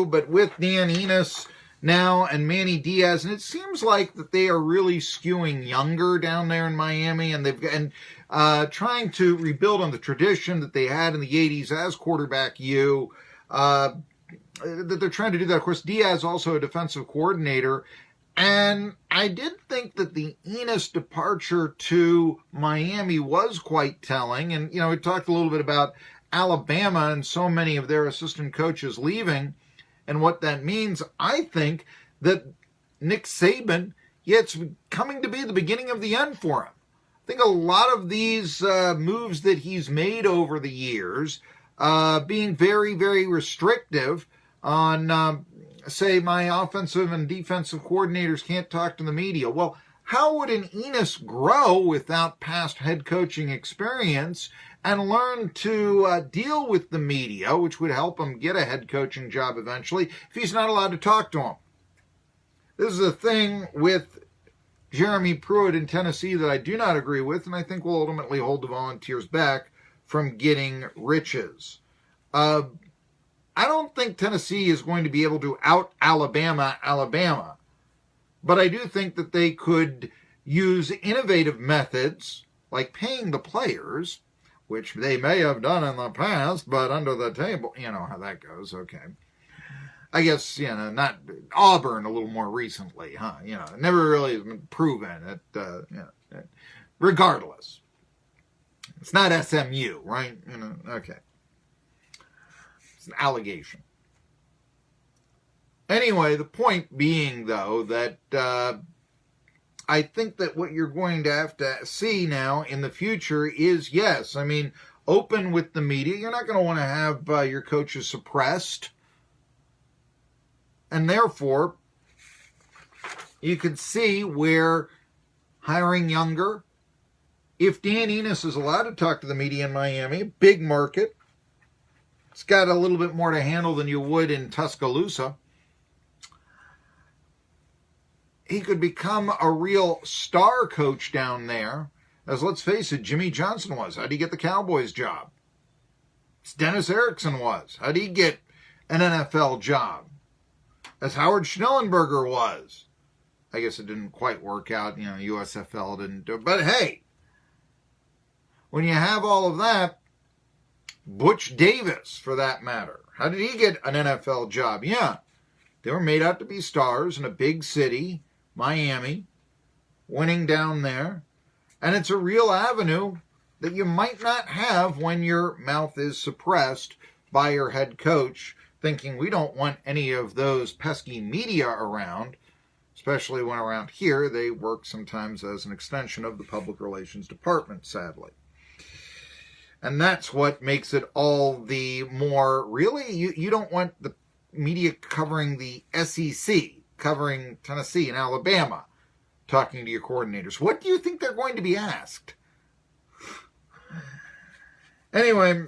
but with Dan Enos now and Manny Diaz, and it seems like that they are really skewing younger down there in Miami, and trying to rebuild on the tradition that they had in the 80s as quarterback U. That they're trying to do that. Of course, Diaz also a defensive coordinator, and I did think that the Enos departure to Miami was quite telling. And, we talked a little bit about Alabama and so many of their assistant coaches leaving and what that means. I think that Nick Saban, it's coming to be the beginning of the end for him. I think a lot of these moves that he's made over the years, being very, very restrictive on, say, my offensive and defensive coordinators can't talk to the media. Well, how would an Enos grow without past head coaching experience and learn to deal with the media, which would help him get a head coaching job eventually, if he's not allowed to talk to him? This is a thing with Jeremy Pruitt in Tennessee that I do not agree with, and I think will ultimately hold the Volunteers back from getting riches. I don't think Tennessee is going to be able to out-Alabama, but I do think that they could use innovative methods like paying the players, which they may have done in the past, but under the table, you know how that goes, okay. I guess, not Auburn a little more recently, huh? Never really been proven that, regardless. It's not SMU, right? Okay. It's an allegation. Anyway, the point being, though, that I think that what you're going to have to see now in the future is, yes, open with the media. You're not going to want to have your coaches suppressed. And therefore, you could see where hiring younger, if Dan Enos is allowed to talk to the media in Miami, big market, it's got a little bit more to handle than you would in Tuscaloosa. He could become a real star coach down there, as let's face it, Jimmy Johnson was. How did he get the Cowboys job? As Dennis Erickson was. How did he get an NFL job? As Howard Schnellenberger was. I guess it didn't quite work out. USFL didn't do it. But hey, when you have all of that, Butch Davis, for that matter, how did he get an NFL job? Yeah, they were made out to be stars in a big city, Miami, winning down there. And it's a real avenue that you might not have when your mouth is suppressed by your head coach, thinking we don't want any of those pesky media around, especially when around here they work sometimes as an extension of the public relations department, sadly. And that's what makes it all the more, really, you don't want the media covering the SEC, covering Tennessee and Alabama, talking to your coordinators. What do you think they're going to be asked? Anyway,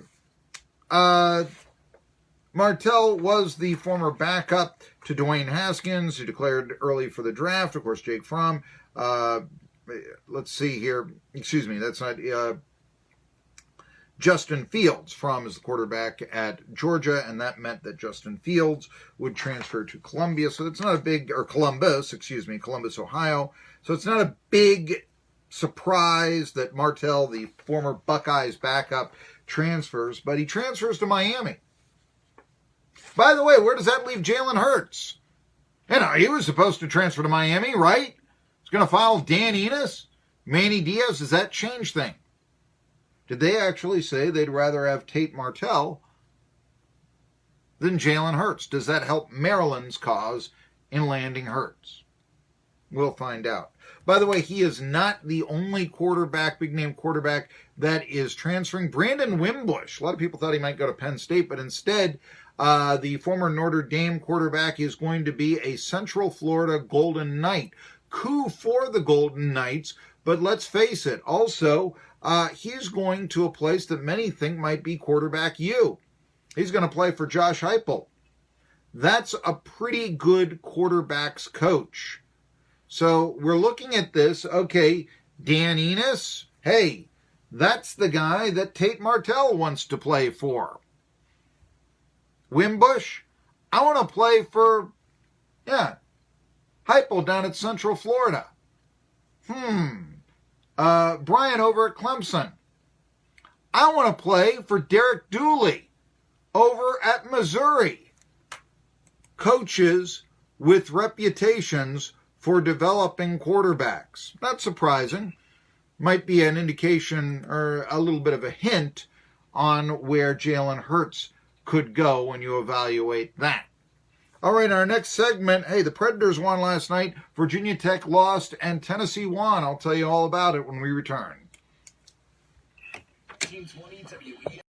Martell was the former backup to Dwayne Haskins, who declared early for the draft. Of course, Jake Fromm. Let's see here. Excuse me, that's not... Justin Fields. Fromm is the quarterback at Georgia, and that meant that Justin Fields would transfer to Columbus, Columbus, Ohio. So it's not a big surprise that Martell, the former Buckeyes backup, transfers, but he transfers to Miami. By the way, where does that leave Jalen Hurts? He was supposed to transfer to Miami, right? He's going to follow Dan Enos, Manny Diaz. Does that change things? Did they actually say they'd rather have Tate Martell than Jalen Hurts? Does that help Maryland's cause in landing Hurts? We'll find out. By the way, he is not the only quarterback, big-name quarterback, that is transferring. Brandon Wimbush, a lot of people thought he might go to Penn State, but instead, the former Notre Dame quarterback is going to be a Central Florida Golden Knight. Coup for the Golden Knights, but let's face it, also... he's going to a place that many think might be quarterback U. He's going to play for Josh Heupel. That's a pretty good quarterback's coach. So we're looking at this. Okay, Dan Enos, hey, that's the guy that Tate Martell wants to play for. Wimbush, I want to play for, Heupel down at Central Florida. Brian over at Clemson. I want to play for Derek Dooley over at Missouri. Coaches with reputations for developing quarterbacks. Not surprising. Might be an indication or a little bit of a hint on where Jalen Hurts could go when you evaluate that. All right, our next segment, hey, the Predators won last night, Virginia Tech lost, and Tennessee won. I'll tell you all about it when we return.